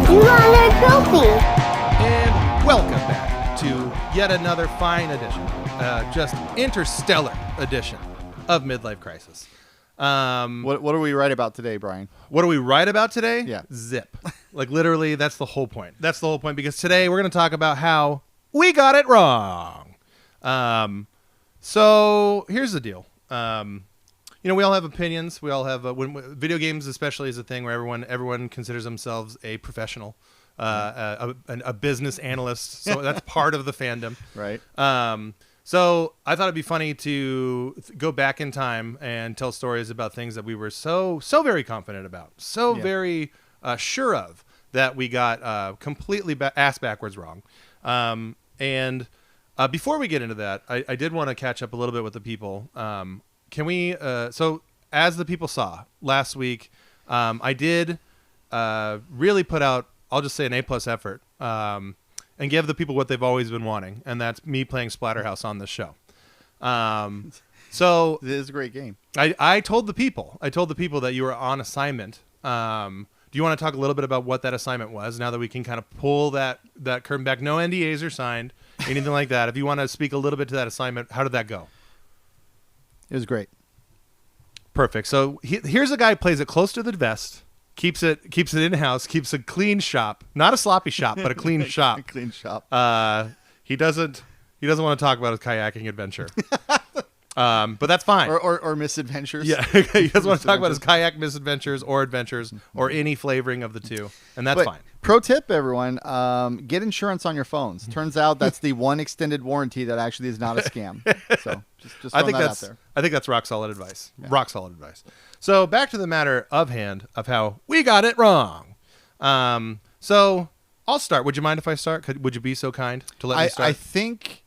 You wanna goofy. And welcome back to yet another fine edition, just interstellar edition of Midlife Krisis. What are we right about today, Brian? What are we right about today? Yeah. Zip. Like literally, that's the whole point. That's the whole point because today we're going to talk about how we got it wrong. So here's the deal. We all have opinions. We all have when video games, especially, is a thing where everyone considers themselves a professional, a business analyst. So that's part of the fandom, Right. So I thought it'd be funny to go back in time and tell stories about things that we were so very confident about, very sure of, that we got completely ass backwards wrong. And before we get into that, I did want to catch up a little bit with the people. Can we? So as the people saw last week, I did really put out, I'll just say, an A+ effort. And give the people what they've always been wanting, and that's me playing Splatterhouse on this show. So it is a great game. I told the people that you were on assignment. Do you want to talk a little bit about what that assignment was? Now that we can kind of pull that curtain back, no NDAs are signed, anything like that. If you want to speak a little bit to that assignment, how did that go? It was great. Perfect. So here's a guy who plays it close to the vest. Keeps it in house. Keeps a clean shop, not a sloppy shop, but a clean shop. Clean shop. He doesn't want to talk about his kayaking adventure, but that's fine. Or misadventures. Yeah, he doesn't want to talk about his kayak misadventures or adventures or any flavoring of the two, and that's fine. Pro tip, everyone: get insurance on your phones. Turns out that's the one extended warranty that actually is not a scam. So just I think that that's out there. I think that's rock solid advice. Yeah. Rock solid advice. So back to the matter of hand of how we got it wrong. So I'll start. Would you mind if I start? Would you be so kind to let me start? I think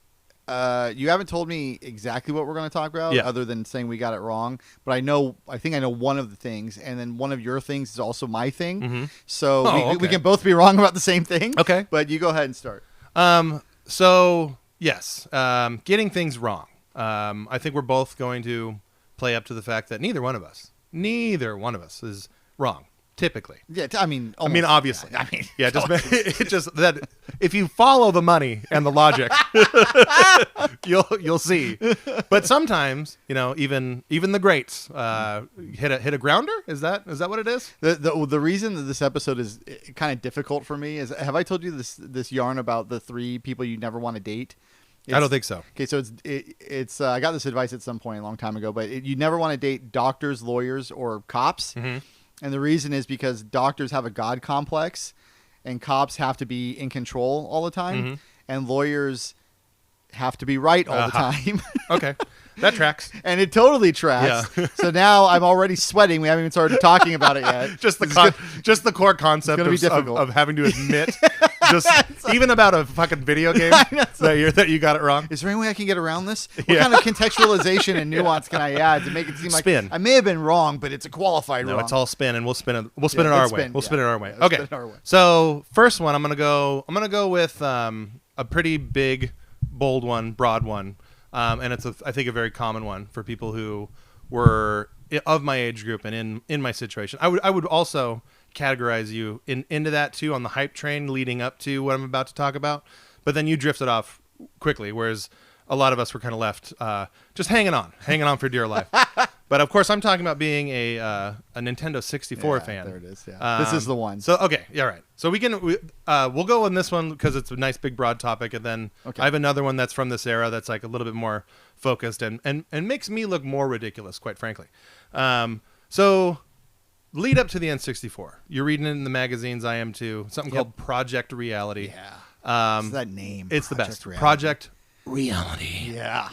you haven't told me exactly what we're going to talk about, other than saying we got it wrong. But I think I know one of the things, and then one of your things is also my thing. Mm-hmm. So we can both be wrong about the same thing. Okay, but you go ahead and start. So yes, getting things wrong. I think we're both going to play up to the fact that neither one of us is wrong. Typically, yeah. I mean, obviously, yeah. Just that if you follow the money and the logic, you'll see. But sometimes, even the greats hit a grounder. Is that what it is? The reason that this episode is kind of difficult for me is, have I told you this yarn about the 3 people you never want to date? I don't think so. Okay, so it's I got this advice at some point a long time ago, but you never want to date doctors, lawyers, or cops. Mm-hmm. And the reason is because doctors have a God complex, and cops have to be in control all the time, mm-hmm. and lawyers have to be right all the time. Okay, that tracks. And it totally tracks. Yeah. So now I'm already sweating. We haven't even started talking about it yet. just the core concept of having to admit, even about a fucking video game that you got it wrong. Is there any way I can get around this? What kind of contextualization and nuance can I add to make it seem like I may have been wrong, but it's a qualified wrong? No, it's all spin, and we'll spin it. We'll spin it our way. We'll spin it our way. Okay. Spin it our way. So first one, I'm gonna go with a pretty big, bold one, broad one, and it's I think a very common one for people who were of my age group and in my situation. I would also categorize you into that too, on the hype train leading up to what I'm about to talk about, but then you drifted off quickly, whereas a lot of us were kind of left just hanging on for dear life. But of course, I'm talking about being a Nintendo 64 fan. There it is. Yeah. This is the one. So okay, yeah, right. So we'll go on this one because it's a nice big broad topic, and then I have another one that's from this era that's like a little bit more focused and makes me look more ridiculous, quite frankly. So lead up to the N64, you're reading it in the magazines. I am too. Something called Project Reality. Yeah. It's that name. It's the best. Reality. Project Reality. Yeah.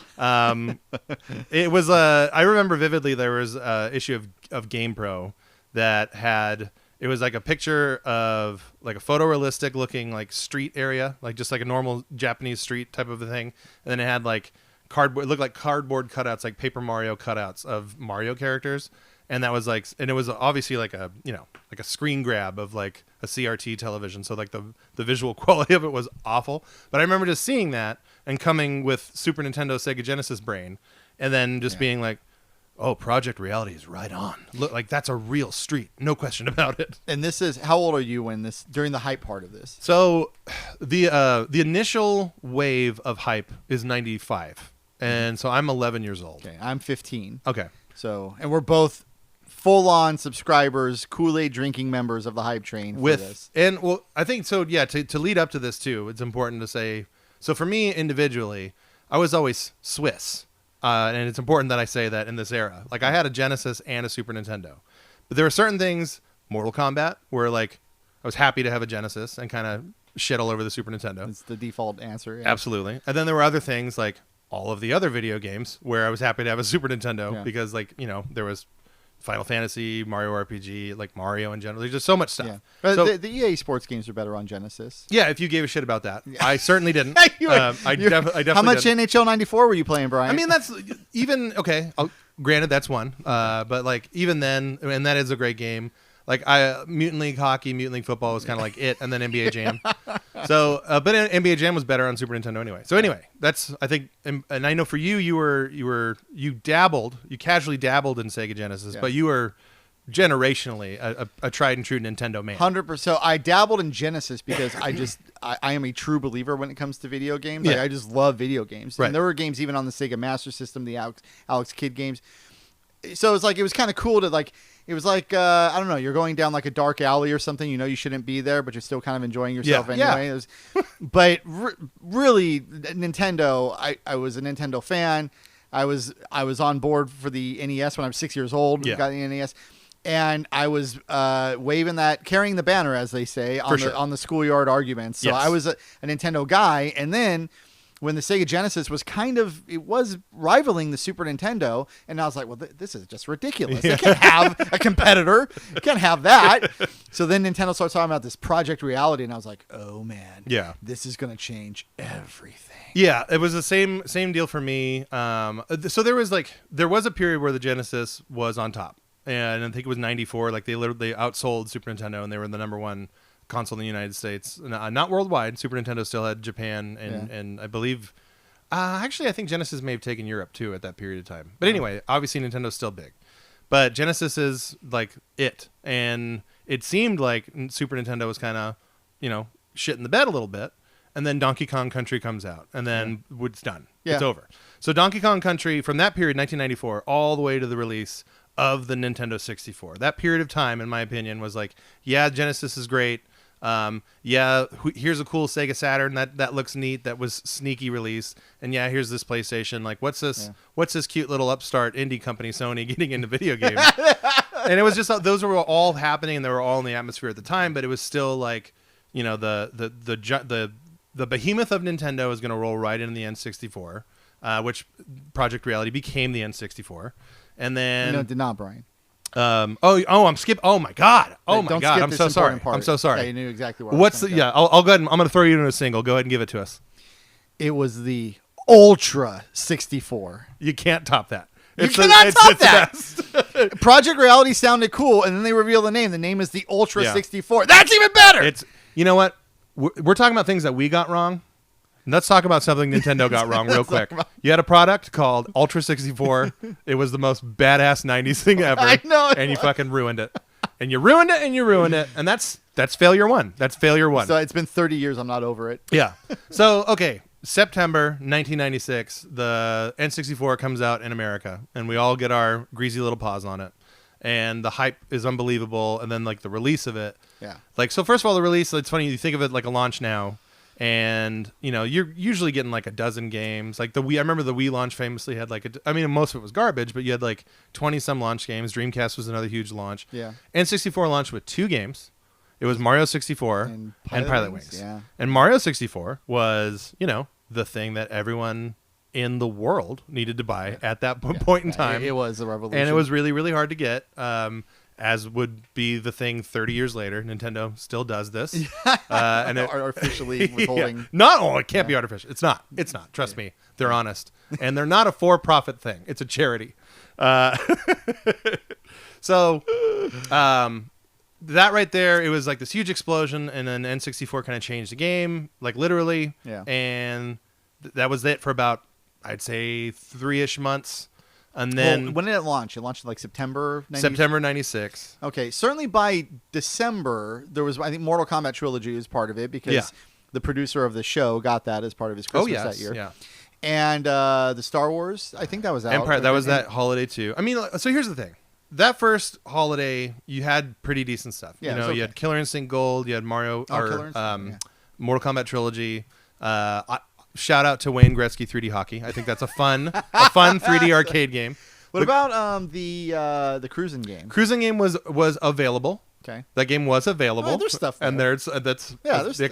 It was I remember vividly there was a issue of GamePro that had, it was like a picture of like a photorealistic looking like street area, like just like a normal Japanese street type of a thing, and then it had like cardboard, it looked like cardboard cutouts, like Paper Mario cutouts of Mario characters. And that was like, and it was obviously like a, like a screen grab of like a CRT television. So like the visual quality of it was awful. But I remember just seeing that and coming with Super Nintendo, Sega Genesis brain, and then just being like, oh, Project Reality is right on. Look, like that's a real street, no question about it. And this is, how old are you during the hype part of this? So, the initial wave of hype is 95, and so I'm 11 years old. Okay, I'm 15. Okay. So, and we're both full-on subscribers, Kool-Aid drinking members of the hype train for this. And well, I think so. Yeah, to lead up to this too, it's important to say. So for me individually, I was always Swiss, and it's important that I say that in this era. Like I had a Genesis and a Super Nintendo, but there were certain things, Mortal Kombat, where like I was happy to have a Genesis and kind of shit all over the Super Nintendo. It's the default answer. Yeah. Absolutely. And then there were other things like all of the other video games where I was happy to have a Super Nintendo because like there was Final Fantasy, Mario RPG, like Mario in general. There's just so much stuff. Yeah. But so, the EA sports games are better on Genesis. Yeah, if you gave a shit about that. I certainly didn't. I definitely How much didn't. NHL 94 were you playing, Brian? I mean, that's even, okay, granted that's one. But like even then, and that is a great game. Like Mutant League Hockey, Mutant League Football was kind of like it, and then NBA Jam. So, but NBA Jam was better on Super Nintendo anyway. So anyway, that's I think, and I know for you, you casually dabbled in Sega Genesis, but you were generationally a tried and true Nintendo man. 100%. So I dabbled in Genesis because I am a true believer when it comes to video games. Like, I just love video games. Right. And there were games even on the Sega Master System, the Alex Kidd games. So it's like it was kind of cool to like. It was like I don't know. You're going down like a dark alley or something. You shouldn't be there, but you're still kind of enjoying yourself anyway. Yeah. It was, but really, Nintendo. I was a Nintendo fan. I was on board for the NES when I was 6 years old. Yeah. Got the NES. And I was carrying the banner, as they say, on the schoolyard arguments. So I was a Nintendo guy. And then when the Sega Genesis was it was rivaling the Super Nintendo, and I was like, well, this is just ridiculous. They can't have a competitor. You can't have that. So then Nintendo starts talking about this Project Reality, and I was like, oh, man. Yeah. This is going to change everything. Yeah, it was the same deal for me. So there was a period where the Genesis was on top. And I think it was 94. Like they outsold Super Nintendo, and they were the number one console in the United States, not worldwide. Super Nintendo still had Japan, and I believe, actually, I think Genesis may have taken Europe too at that period of time. But anyway, obviously Nintendo's still big, but Genesis is like it, and it seemed like Super Nintendo was kind of, shit in the bed a little bit, and then Donkey Kong Country comes out, and then it's done. Yeah. It's over. So Donkey Kong Country from that period, 1994, all the way to the release of the Nintendo 64. That period of time, in my opinion, was like, yeah, Genesis is great. Here's a cool Sega Saturn that looks neat, that was sneaky release, and here's this PlayStation. Like, what's this cute little upstart indie company Sony getting into video games? And it was just, those were all happening, and they were all in the atmosphere at the time, but it was still like, the behemoth of Nintendo is going to roll right into the N64, which Project Reality became the N64, and then No, it did not, Brian. I'm skipping. Oh my god. Oh my god. I'm so sorry. Part. I'm so sorry. Yeah, you knew exactly where. What's the? Yeah, I'll go ahead. I'm going to throw you in a single. Go ahead and give it to us. It was the Ultra 64. You can't top that. You cannot top that. Project Reality sounded cool, and then they reveal the name. The name is the Ultra 64. That's even better. It's, you know what? We're talking about things that we got wrong. Let's talk about something Nintendo got wrong real quick. You had a product called Ultra 64. It was the most badass 90s thing ever. I know. And you fucking ruined it. And you ruined it, and you ruined it. And that's failure one. That's failure one. So it's been 30 years. I'm not over it. Yeah. So, okay. September 1996, the N64 comes out in America, and we all get our greasy little paws on it. And the hype is unbelievable. And then, like, the release of it. Yeah. Like, so first of all, the release, it's funny. You think of it like a launch now. And, you're usually getting like a dozen games. Like the Wii, I remember the Wii launch famously had like, most of it was garbage, but you had like 20 some launch games. Dreamcast was another huge launch. Yeah. N64 launched with 2 games. It was Mario 64 and Pilot Wings. Yeah. And Mario 64 was, the thing that everyone in the world needed to buy at that point in time. It was a revolution. And it was really, really hard to get. As would be the thing 30 years later. Nintendo still does this. And artificially withholding. Yeah. It can't be artificial. It's not. It's not. Trust me. They're honest. And they're not a for-profit thing. It's a charity. So that right there, it was like this huge explosion, and then N64 kind of changed the game, like literally. Yeah. And that was it for about, I'd say, 3-ish months. And then when did it launch? It launched in like September 90? September 96. Okay, certainly by December, there was, I think, Mortal Kombat Trilogy was part of it because the producer of the show got that as part of his Christmas that year. Yeah. And the Star Wars, I think that was out. Empire, that was that holiday too. I mean, so here's the thing. That first holiday, you had pretty decent stuff. Yeah, you know, you had Killer Instinct Gold, you had Mario, Mortal Kombat Trilogy. Shout out to Wayne Gretzky 3D Hockey. I think that's a fun 3D arcade game. What about the cruising game? Cruising game was available. Okay. That game was available. Oh, there's stuff there. And that's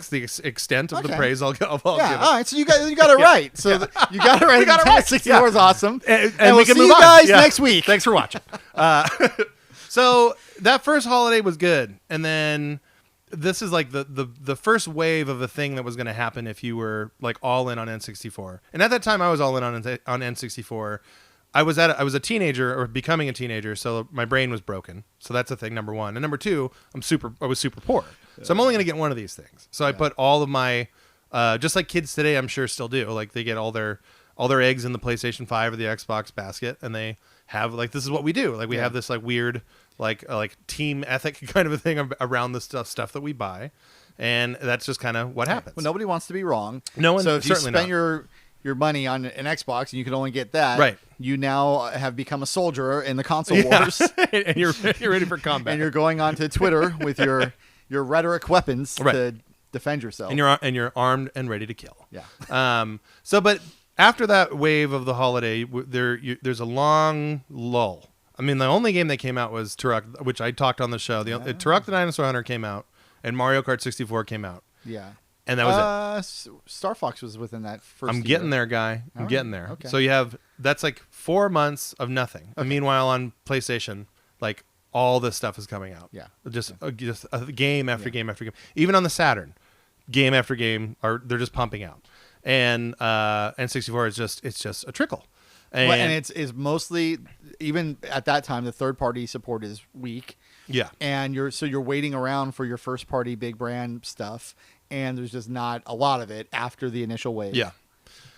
the extent of the praise I'll give. All right. So you got it right. So you got it right. You got it right. 64 is awesome. And we'll we can see move you on. guys next week. Thanks for watching. So that first holiday was good, and then this is like the first wave of a thing that was going to happen if you were like all in on N64. And at that time, I was all in on N64. I was a teenager or becoming a teenager, so my brain was broken. So that's a thing, number one. And number two, I was super poor. So I'm only going to get one of these things. So I put all of my, just like kids today, I'm sure still do. Like they get all their eggs in the PlayStation 5 or the Xbox basket, and they have like, this is what we do. Like we have this like weird, like team ethic kind of a thing around the stuff that we buy. And that's just kind of what happens. Well, nobody wants to be wrong. No one, so if you certainly spend not. your money on an Xbox and you can only get that, right? You now have become a soldier in the console wars, and you're ready for combat. And you're going onto Twitter with your rhetoric weapons to defend yourself. And you're armed and ready to kill. Yeah. But after that wave of the holiday, there's a long lull. I mean, the only game that came out was Turok, which I talked on the show. Turok the Dinosaur Hunter came out, and Mario Kart 64 came out. Yeah. And that was it. Star Fox was within that first I'm getting there, guy. I'm getting there. Okay. So that's like 4 months of nothing. Okay. And meanwhile, on PlayStation, like all this stuff is coming out. Yeah. Just a game after game after game. Even on the Saturn, game after game they're just pumping out. And N64 it's just a trickle. And it's mostly, even at that time, the third party support is weak. Yeah. And you're waiting around for your first party big brand stuff, and there's just not a lot of it after the initial wave. Yeah.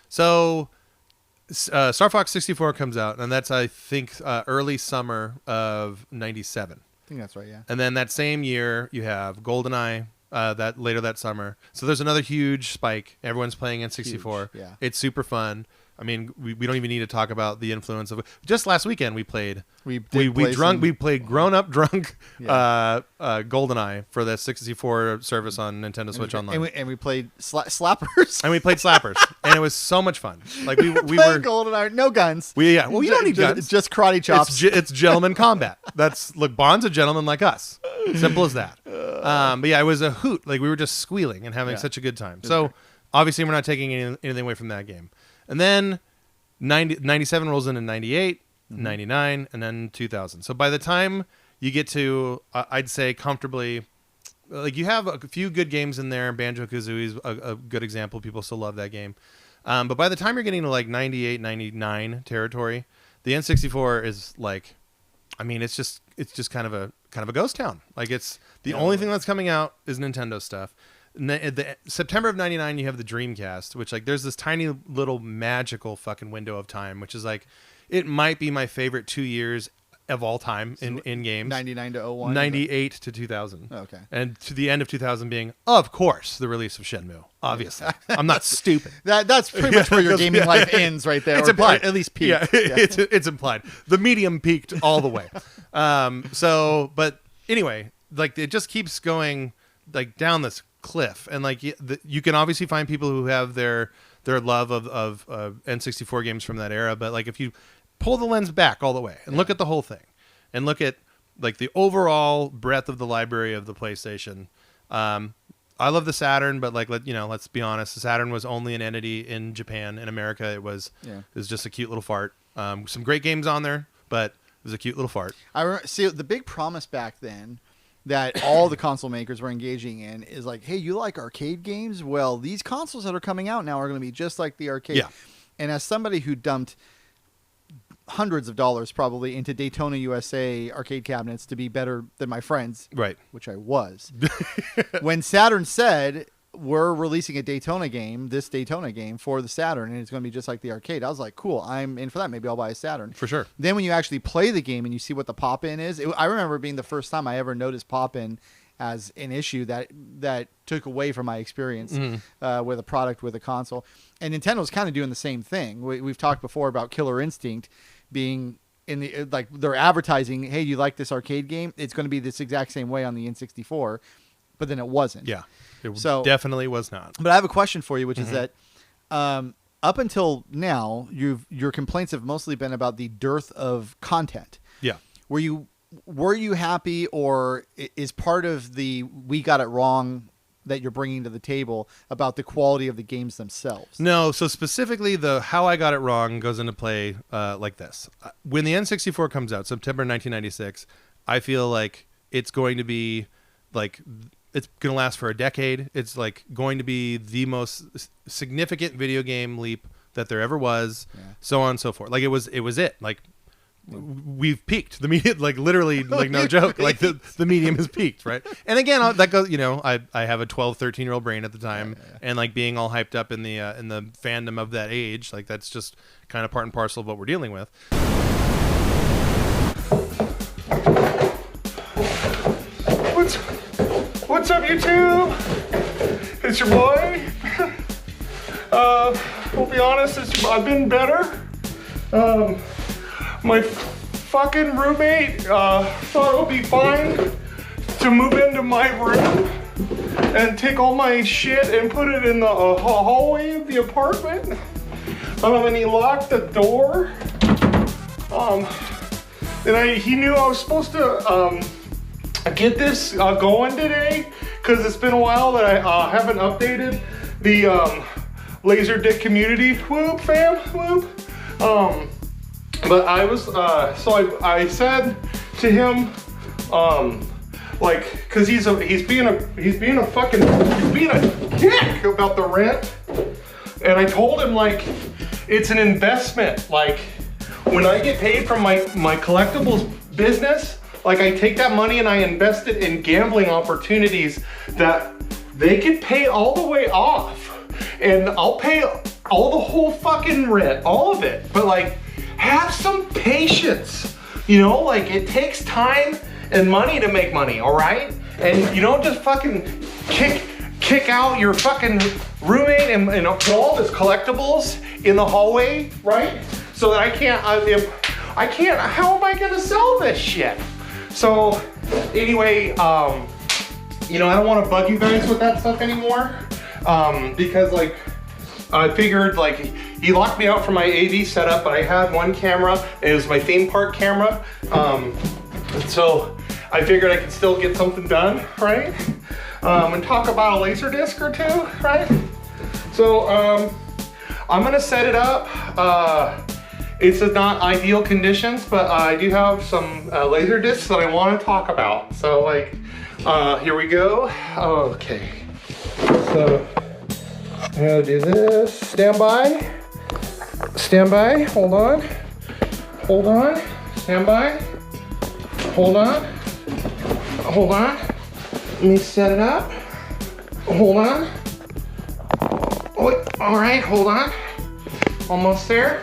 So Star Fox 64 comes out, and that's, I think, early summer of 97. I think that's right, yeah. And then that same year, you have GoldenEye later that summer. So there's another huge spike. Everyone's playing N64. Yeah. It's super fun. I mean, we don't even need to talk about the influence of it. Just last weekend we played. We played grown up drunk GoldenEye for the 64 service on Nintendo Switch Online. And we played Slappers. And we played Slappers, and it was so much fun. Like we were GoldenEye, no guns. Well, you don't need guns. Just karate chops. It's gentleman combat. Look, Bond's a gentleman like us. Simple as that. But yeah, it was a hoot. Like we were just squealing and having such a good time. So obviously we're not taking anything away from that game. And then 97 rolls into 98, 99, and then 2000. So by the time you get to, I'd say comfortably, like you have a few good games in there. Banjo-Kazooie is a good example. People still love that game. But by the time you're getting to like 98, 99 territory, the N64 is like, I mean, it's just kind of a ghost town. Like it's the only thing that's coming out is Nintendo stuff. The September of 99, you have the Dreamcast, which like there's this tiny little magical fucking window of time, which is like, it might be my favorite 2 years of all time in games. 99 to 01? 98 to 2000. Okay. And to the end of 2000 being, of course, the release of Shenmue. Obviously. I'm not stupid. That's pretty much where your gaming life ends right there. It's implied. At least peaked. Yeah, it's implied. The medium peaked all the way. But anyway, like it just keeps going like down this cliff, and like you can obviously find people who have their love of N64 games from that era, but like if you pull the lens back all the way and look at the whole thing and look at like the overall breadth of the library of the PlayStation, I love the Saturn, but like let's be honest, the Saturn was only an entity in Japan. In America it was just a cute little fart. Some great games on there, but it was a cute little fart. See, the big promise back then that all the console makers were engaging in is like, hey, you like arcade games? Well, these consoles that are coming out now are going to be just like the arcade. Yeah. And as somebody who dumped hundreds of dollars probably into Daytona USA arcade cabinets to be better than my friends, right? Which I was. When Saturn said, we're releasing a Daytona game for the Saturn, and it's going to be just like the arcade. I was like, cool, I'm in for that. Maybe I'll buy a Saturn. For sure. Then when you actually play the game and you see what the pop-in is, I remember being the first time I ever noticed pop-in as an issue that took away from my experience with a product with a console. And Nintendo's kind of doing the same thing. We've talked before about Killer Instinct being in the like they're advertising, hey, you like this arcade game? It's going to be this exact same way on the N64, but then it wasn't. Yeah, it definitely was not. But I have a question for you, which is that up until now, your complaints have mostly been about the dearth of content. Yeah. Were you happy, or is part of the we got it wrong that you're bringing to the table about the quality of the games themselves? No, so specifically the how I got it wrong goes into play like this. When the N64 comes out, September 1996, I feel like it's going to be like it's going to last for a decade. It's like going to be the most significant video game leap that there ever was, so on and so forth. Like it was it. Like we've peaked. The medium, like literally, like no joke, like the medium has peaked, right? And again, that goes, I have a 12, 13-year-old brain at the time, and like being all hyped up in the fandom of that age, like that's just kind of part and parcel of what we're dealing with. What's up, YouTube? It's your boy. I'll be honest, I've been better. My fucking roommate thought it would be fine to move into my room and take all my shit and put it in the hallway of the apartment. And he locked the door. And he knew I was supposed to get this going today, because it's been a while that I haven't updated the Laserdisc community. Whoop, fam, whoop. But I was, so I said to him, like, cause he's being a dick about the rent. And I told him, like, it's an investment. Like, when I get paid from my collectibles business, like I take that money and I invest it in gambling opportunities that they could pay all the way off. And I'll pay all the whole fucking rent, all of it. But like, have some patience, like it takes time and money to make money, all right? And you don't just fucking kick out your fucking roommate and put all this collectibles in the hallway, right? So that I can't, how am I gonna sell this shit? So anyway, I don't want to bug you guys with that stuff anymore, because like, I figured like he locked me out from my AV setup, but I had one camera. It was my theme park camera. So I figured I could still get something done, right? And talk about a Laserdisc or two, right? So I'm gonna set it up. It's not ideal conditions, but I do have some Laserdiscs that I want to talk about. So like, here we go. Okay. So I'm gonna do this. Stand by. Stand by. Hold on. Hold on. Stand by. Hold on. Hold on. Let me set it up. Hold on. Oh, all right. Hold on. Almost there.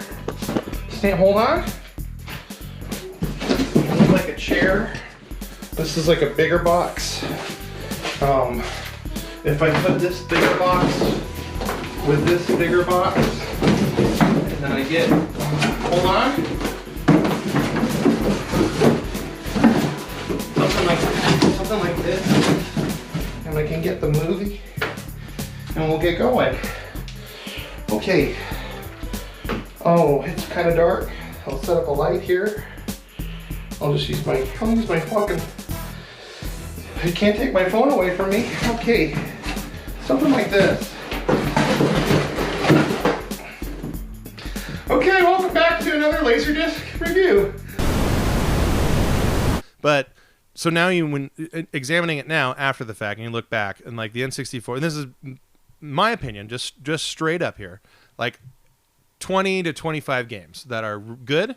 Hold on. Like a chair. This is like a bigger box. If I put this bigger box with this bigger box, and then I get, hold on. Something like this, and I can get the movie, and we'll get going. Okay. Oh, it's kind of dark. I'll set up a light here. I'll use my fucking, you can't take my phone away from me. Okay, something like this. Okay, welcome back to another Laserdisc review. But so now when examining it now after the fact, and you look back and like the N64, and this is my opinion, just straight up here, like 20 to 25 games that are good,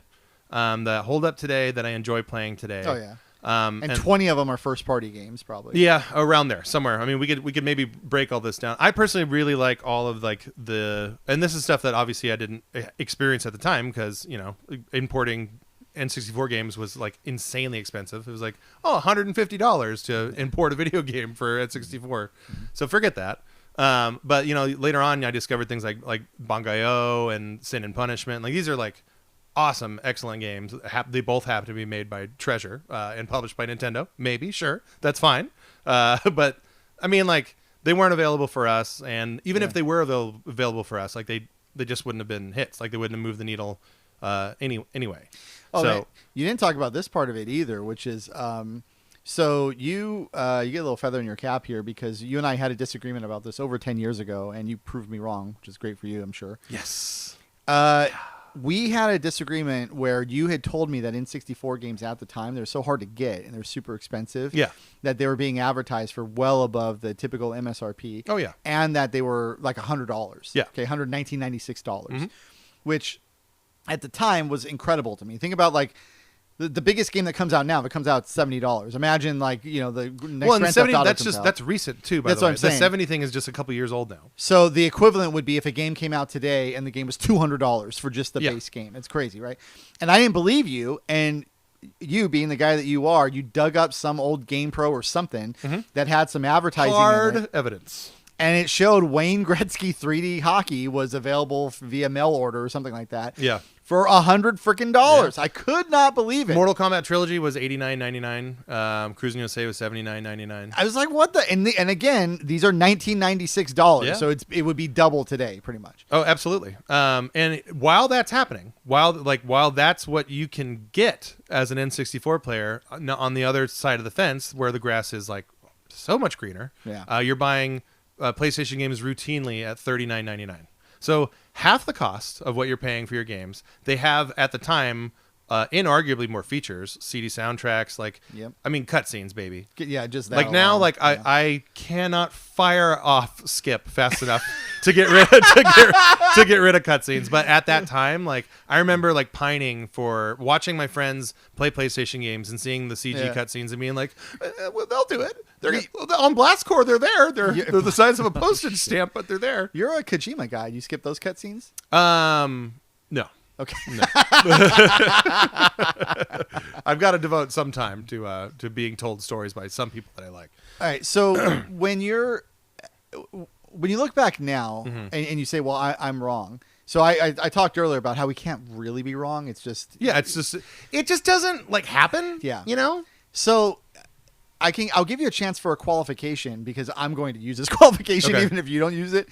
that hold up today, that I enjoy playing today. Oh yeah. And 20 of them are first-party games, probably. Yeah, around there somewhere. I mean, we could maybe break all this down. I personally really like all of like and this is stuff that obviously I didn't experience at the time because importing N64 games was like insanely expensive. It was like $150 to import a video game for N64. So forget that. But later on I discovered things like Bangai-O and Sin and Punishment. Like these are like awesome, excellent games. They both happen to be made by Treasure and published by Nintendo. Maybe, sure, that's fine. But I mean, like they weren't available for us, and even if they were available for us, like they just wouldn't have been hits. Like they wouldn't have moved the needle anyway. Oh, so you didn't talk about this part of it either, which is so you get a little feather in your cap here because you and I had a disagreement about this over 10 years ago, and you proved me wrong, which is great for you, I'm sure. Yes. We had a disagreement where you had told me that N64 games at the time, they're so hard to get and they're super expensive that they were being advertised for well above the typical MSRP. Oh, yeah. And that they were like $100. Yeah. Okay, $119.96, which at the time was incredible to me. Think about like the biggest game that comes out now, if it comes out $70. Imagine like, the next well, and Grand 70, Theft Auto that's out. that's recent too, by That's the way. what I'm saying. The 70 thing is just a couple years old now. So the equivalent would be if a game came out today and the game was $200 for just the base game. It's crazy, right? And I didn't believe you, and you being the guy that you are, you dug up some old GamePro or something that had some advertising in it, evidence. and it showed Wayne Gretzky 3D hockey was available via mail order or something like that. Yeah. For $100 freaking dollars. I could not believe it. Mortal Kombat Trilogy was $89.99. Cruising USA was $79.99. I was like, what the? And again, these are $1996. Yeah. So it would be double today, pretty much. Oh, absolutely. And while that's happening, while that's what you can get as an N64 player on the other side of the fence, where the grass is like so much greener, you're buying PlayStation games routinely at $39.99. So half the cost of what you're paying for your games, they have at the time inarguably more features, CD soundtracks, like I mean cutscenes, baby. Yeah, just that. Like now, alone. I cannot fire off Skip fast enough to get rid of cutscenes. But at that time, like I remember like pining for watching my friends play PlayStation games and seeing the CG cutscenes and being like, well, they'll do it. They're on Blast Core. They're there. They're the size of a postage stamp, but they're there. You're a Kojima guy. You skip those cutscenes? No. Okay. No. I've got to devote some time to being told stories by some people that I like. All right. So when you look back now and you say, well, I'm wrong. So I talked earlier about how we can't really be wrong. It's just it just doesn't like happen. Yeah. So I'll give you a chance for a qualification because I'm going to use this qualification even if you don't use it,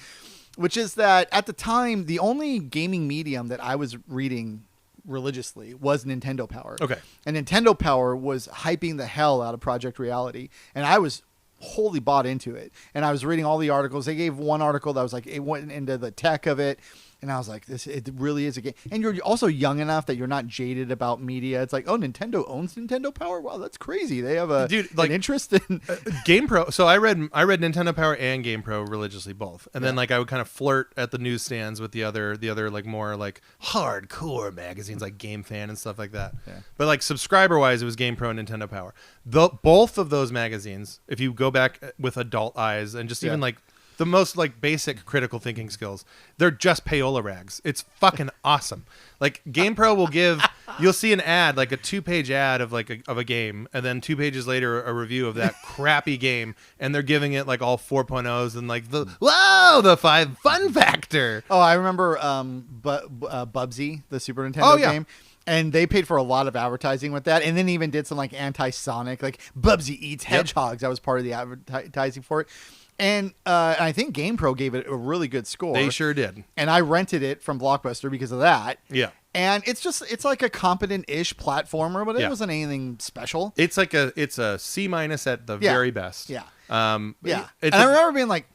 which is that at the time, the only gaming medium that I was reading religiously was Nintendo Power. Okay. And Nintendo Power was hyping the hell out of Project Reality. And I was wholly bought into it. And I was reading all the articles. They gave one article that was like, it went into the tech of it. And I was like, it really is a game. And you're also young enough that you're not jaded about media. It's like, oh, Nintendo owns Nintendo Power? Wow, that's crazy. They have an interest in GamePro. So I read Nintendo Power and GamePro religiously both. And then like I would kind of flirt at the newsstands with the other like more like hardcore magazines like Game Fan and stuff like that. Yeah. But like subscriber wise, it was GamePro and Nintendo Power. Both of those magazines, if you go back with adult eyes and just even like the most like basic critical thinking skills, they're just payola rags. It's fucking awesome. Like GamePro will you'll see an ad, like a 2-page ad of like of a game, and then 2 pages later a review of that crappy game, and they're giving it like all 4.0s and like the 5 fun factor. Oh, I remember Bubsy, the Super Nintendo game. And they paid for a lot of advertising with that, and then even did some like anti-Sonic, like Bubsy eats hedgehogs. That was part of the advertising for it. And I think GamePro gave it a really good score. They sure did. And I rented it from Blockbuster because of that. Yeah. And it's like a competent-ish platformer, but it wasn't anything special. It's like it's a C- at the very best. Yeah. And I remember being like,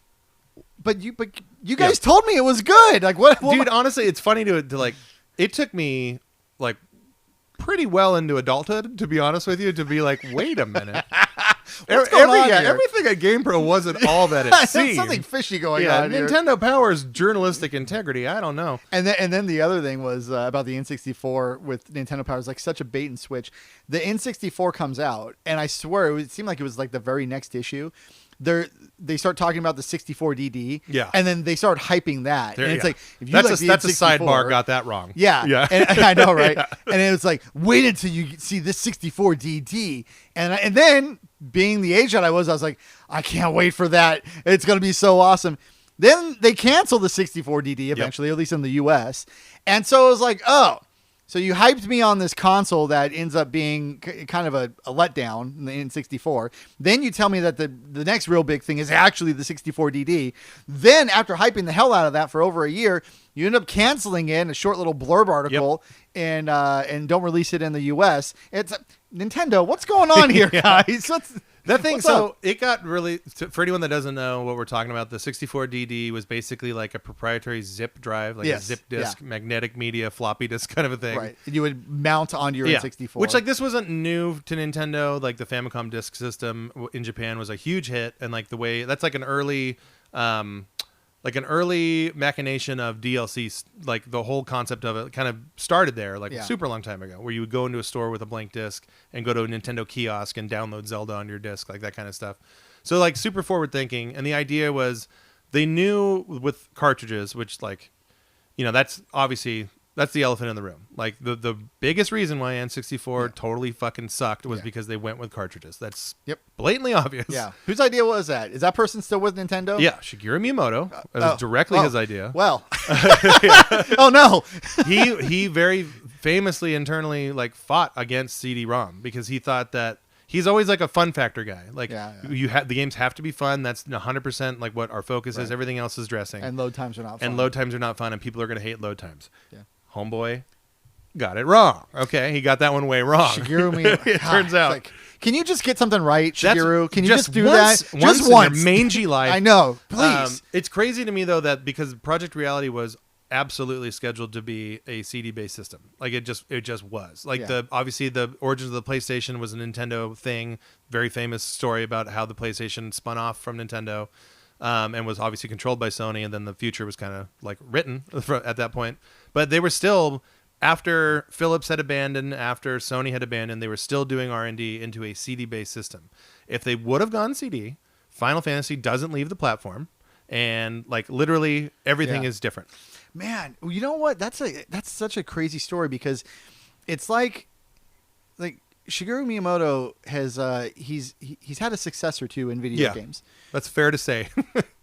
but you guys told me it was good. Like what? Dude, honestly, it's funny to like. It took me like pretty well into adulthood, to be honest with you, to be like, wait a minute. What's going on here? Everything at GamePro wasn't all that it There's seemed. something fishy going on here. Nintendo powers journalistic integrity. I don't know. And then the other thing was about the N64 with Nintendo Power is like such a bait and switch. The N64 comes out, and I swear it seemed like it was like the very next issue. They start talking about the 64DD, and then they start hyping that, and it's like if you that's like a sidebar. Got that wrong. Yeah. And I know, right? And it was like, wait until you see this 64DD, and then being the age that I was like, I can't wait for that. It's gonna be so awesome. Then they canceled the 64DD eventually, at least in the US, and so it was like, oh. So you hyped me on this console that ends up being kind of a letdown in the N64. Then you tell me that the next real big thing is actually the 64DD. Then after hyping the hell out of that for over a year, you end up canceling it in a short little blurb article and don't release it in the US. It's Nintendo. What's going on here, guys? It got really, for anyone that doesn't know what we're talking about, the 64DD was basically like a proprietary zip drive, like a zip disk, magnetic media, floppy disk kind of a thing. Right. And you would mount onto your N64. Which, like, this wasn't new to Nintendo. Like, the Famicom disk system in Japan was a huge hit. And, like, the way, that's like an early machination of DLC, like the whole concept of it kind of started there, like a super long time ago, where you would go into a store with a blank disc and go to a Nintendo kiosk and download Zelda on your disc, like that kind of stuff. So like super forward thinking. And the idea was they knew with cartridges, which like, you know, that's the elephant in the room. Like the biggest reason why N64 totally fucking sucked was because they went with cartridges. That's blatantly obvious. Yeah. Whose idea was that? Is that person still with Nintendo? Yeah, Shigeru Miyamoto. It was directly his idea. Well. Oh no. He very famously internally like fought against CD-ROM because he thought that he's always like a fun factor guy. Like the games have to be fun. That's 100% like what our focus is. Everything else is dressing. And load times are not fun. And people are going to hate load times. Yeah. Homeboy got it wrong. Okay, he got that one way wrong. Shigeru Miyamoto. It turns out. Like, can you just get something right, Shigeru? Can you just do once, that? Just once. In your mangy life. I know. Please. It's crazy to me though that because Project Reality was absolutely scheduled to be a CD-based system. Like it just was. Like obviously the origins of the PlayStation was a Nintendo thing. Very famous story about how the PlayStation spun off from Nintendo. And was obviously controlled by Sony, and then the future was kind of like written at that point. But they were still, after Philips had abandoned, after Sony had abandoned, they were still doing R&D into a CD-based system. If they would have gone CD, Final Fantasy doesn't leave the platform, and like literally everything is different. Man, you know what? That's such a crazy story because it's like Shigeru Miyamoto has he's had a success or two in video games. That's fair to say.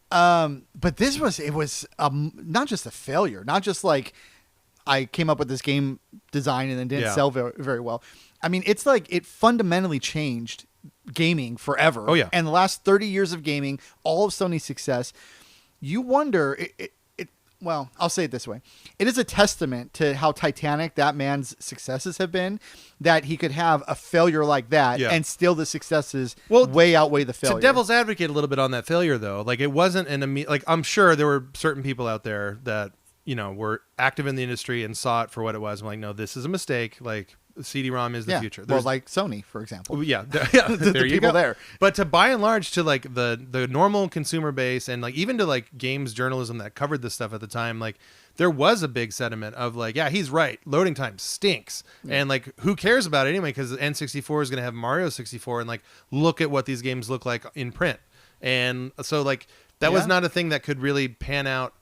But this was not just a failure, not just like I came up with this game design and then didn't sell very, very well. I mean, it's like it fundamentally changed gaming forever. Oh yeah. And the last 30 years of gaming, all of Sony's success, you wonder well, I'll say it this way. It is a testament to how titanic that man's successes have been that he could have a failure like that and still the successes way outweigh the failure. To devil's advocate a little bit on that failure, though, like it wasn't like I'm sure there were certain people out there that, you know, were active in the industry and saw it for what it was. I'm like, no, this is a mistake. Like CD-ROM is the future. Well, like Sony, for example. Yeah, the there you people go. There. But to by and large, to like the normal consumer base and like even to like games journalism that covered this stuff at the time, like there was a big sentiment of like, yeah, he's right. Loading time stinks. And like, who cares about it anyway? Because N64 is going to have Mario 64 and like, look at what these games look like in print. And so like, that was not a thing that could really pan out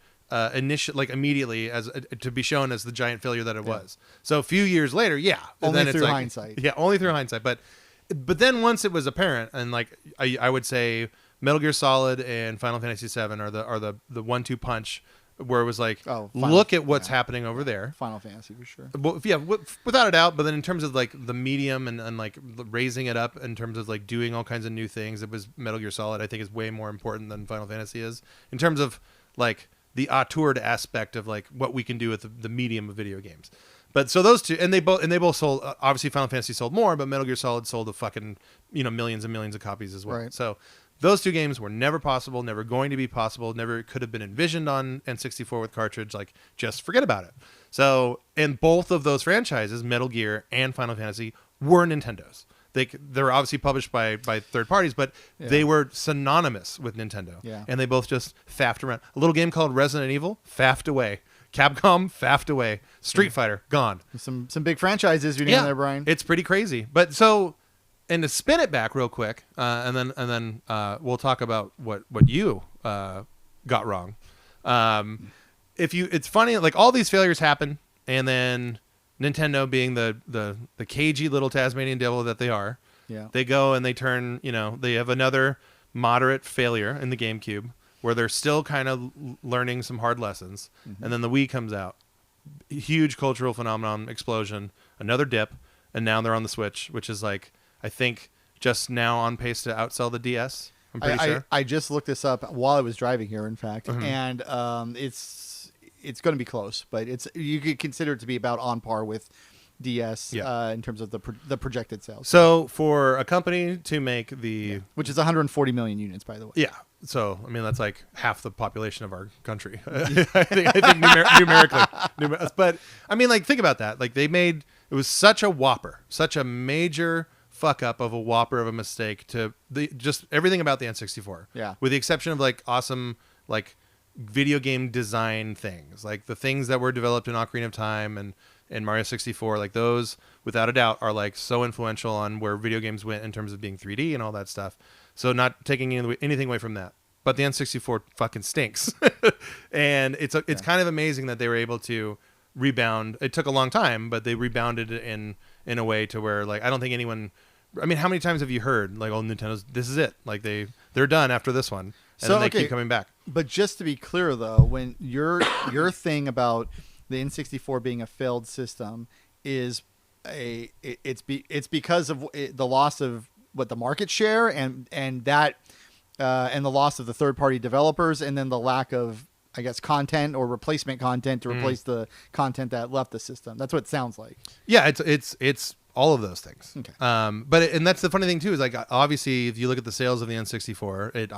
immediately as to be shown as the giant failure that it was. So a few years later, only then through it's like, hindsight. Yeah, only through hindsight. But then once it was apparent, and like I would say, Metal Gear Solid and Final Fantasy VII are the 1-2 punch where it was like, look at what's happening over there. Final Fantasy for sure. Well, yeah, without a doubt. But then in terms of like the medium and like raising it up in terms of like doing all kinds of new things, it was Metal Gear Solid. I think is way more important than Final Fantasy is in terms of like the auteured aspect of like what we can do with the medium of video games. But so those two, and they both sold. Obviously, Final Fantasy sold more, but Metal Gear Solid sold a fucking millions and millions of copies as well. Right. So those two games were never possible, never going to be possible, never could have been envisioned on N64 with cartridge. Like, just forget about it. So, and both of those franchises, Metal Gear and Final Fantasy, were Nintendo's. They're obviously published by third parties, but they were synonymous with Nintendo. Yeah. And they both just faffed around. A little game called Resident Evil, faffed away. Capcom, faffed away. Street Fighter, gone. Some big franchises you're naming there, Brian. It's pretty crazy. But so, and to spin it back real quick, and then we'll talk about what you got wrong. It's funny, like all these failures happen, and then Nintendo, being the cagey little Tasmanian devil that they are, they go and they turn. They have another moderate failure in the GameCube, where they're still kind of learning some hard lessons, and then the Wii comes out, huge cultural phenomenon, explosion, another dip, and now they're on the Switch, which is like, I think, just now on pace to outsell the DS. I'm pretty sure. I just looked this up while I was driving here, in fact, and it's going to be close, but you could consider it to be about on par with DS in terms of the projected sales. So for a company to make which is 140 million units, by the way. Yeah. So, I mean, that's like half the population of our country. I think numerically. But, I mean, like, think about that. Like, it was such a whopper, such a major fuck up of a whopper of a mistake to just everything about the N64. Yeah. With the exception of, like, awesome, like, video game design things. Like, the things that were developed in Ocarina of Time and Mario 64, like, those, without a doubt, are, like, so influential on where video games went in terms of being 3D and all that stuff. So not taking anything away from that. But the N64 fucking stinks. And it's kind of amazing that they were able to rebound. It took a long time, but they rebounded in a way to where, like, I don't think anyone... I mean, how many times have you heard, like, oh, Nintendo's, this is it. Like, they're done after this one. And then they keep coming back. But just to be clear, though, when your thing about the N64 being a failed system is it's because of the loss of the market share and the loss of the third-party developers, and then the lack of, I guess, content or replacement content to replace the content that left the system. That's what it sounds like. Yeah, it's all of those things. Okay. And that's the funny thing too, is like, obviously if you look at the sales of the N64, it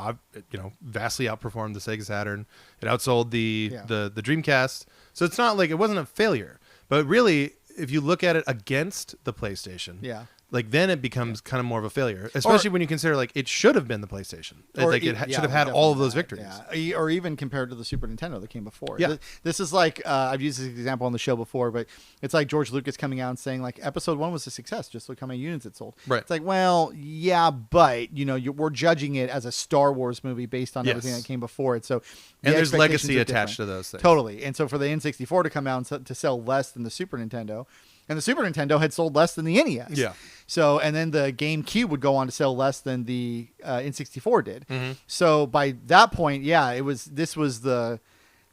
vastly outperformed the Sega Saturn. It outsold the Dreamcast. So it's not like it wasn't a failure, but really, if you look at it against the PlayStation, like, then it becomes kind of more of a failure, especially when you consider, like, it should have been the PlayStation. Like, it should have had all of those victories. Yeah. Or even compared to the Super Nintendo that came before. Yeah. This is like, I've used this example on the show before, but it's like George Lucas coming out and saying, like, Episode 1 was a success. Just look how many units it sold. Right. It's like, well, yeah, but, we're judging it as a Star Wars movie based on everything that came before it. So, and there's legacy attached to those things. Totally. And so for the N64 to come out and to sell less than the Super Nintendo, and the Super Nintendo had sold less than the NES. Yeah. So, and then the GameCube would go on to sell less than the N64 did. Mm-hmm. So by that point, this was the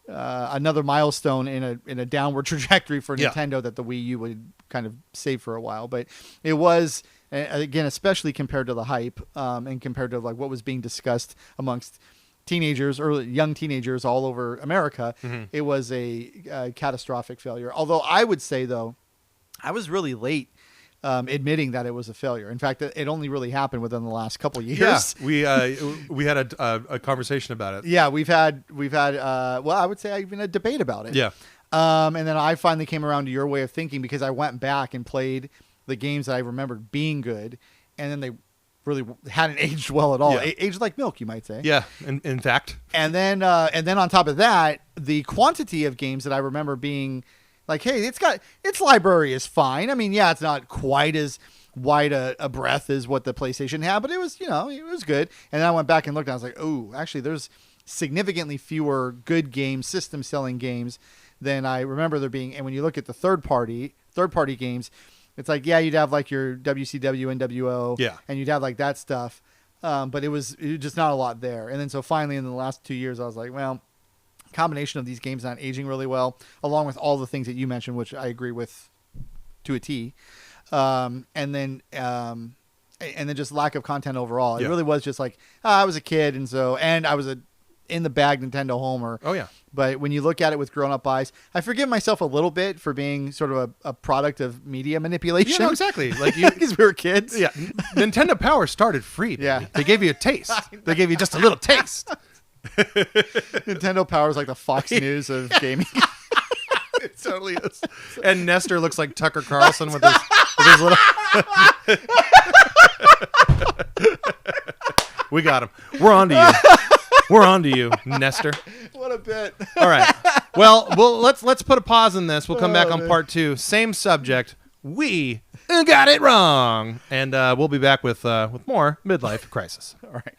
another milestone in a downward trajectory for Nintendo that the Wii U would kind of save for a while. But it was, again, especially compared to the hype and compared to, like, what was being discussed amongst teenagers, young teenagers all over America, it was a catastrophic failure. Although I would say, though, I was really late admitting that it was a failure. In fact, it only really happened within the last couple of years. Yeah, we had a conversation about it. Yeah, we've had well, I would say even a debate about it. Yeah. And then I finally came around to your way of thinking, because I went back and played the games that I remembered being good, and then they really hadn't aged well at all. Yeah. Aged like milk, you might say. Yeah, in fact. And then on top of that, the quantity of games that I remember being like, hey, its library is fine. I mean, yeah, it's not quite as wide a breadth as what the PlayStation had, but it was, it was good. And then I went back and looked, and I was like, oh, actually, there's significantly fewer good games, system selling games, than I remember there being. And when you look at the third party games, it's like, yeah, you'd have like your WCW, NWO, and you'd have like that stuff, but it was just not a lot there. And then so finally in the last 2 years, I was like, well, combination of these games not aging really well, along with all the things that you mentioned, which I agree with to a T, and then just lack of content overall. It really was just like, I was a kid, and I was a in the bag Nintendo homer. Oh yeah. But when you look at it with grown up eyes, I forgive myself a little bit for being sort of a product of media manipulation. Yeah, no, exactly. Like because we were kids. Yeah. Nintendo Power started free. Yeah. They gave you a taste. They gave you just a little taste. Nintendo Power is like the Fox News of gaming. It totally is. And Nestor looks like Tucker Carlson with his little. We got him. We're on to you. We're on to you, Nestor. What a bit. All right. Well, let's put a pause in this. We'll come back on part 2. Same subject. We got it wrong, and we'll be back with more Midlife Crisis. All right.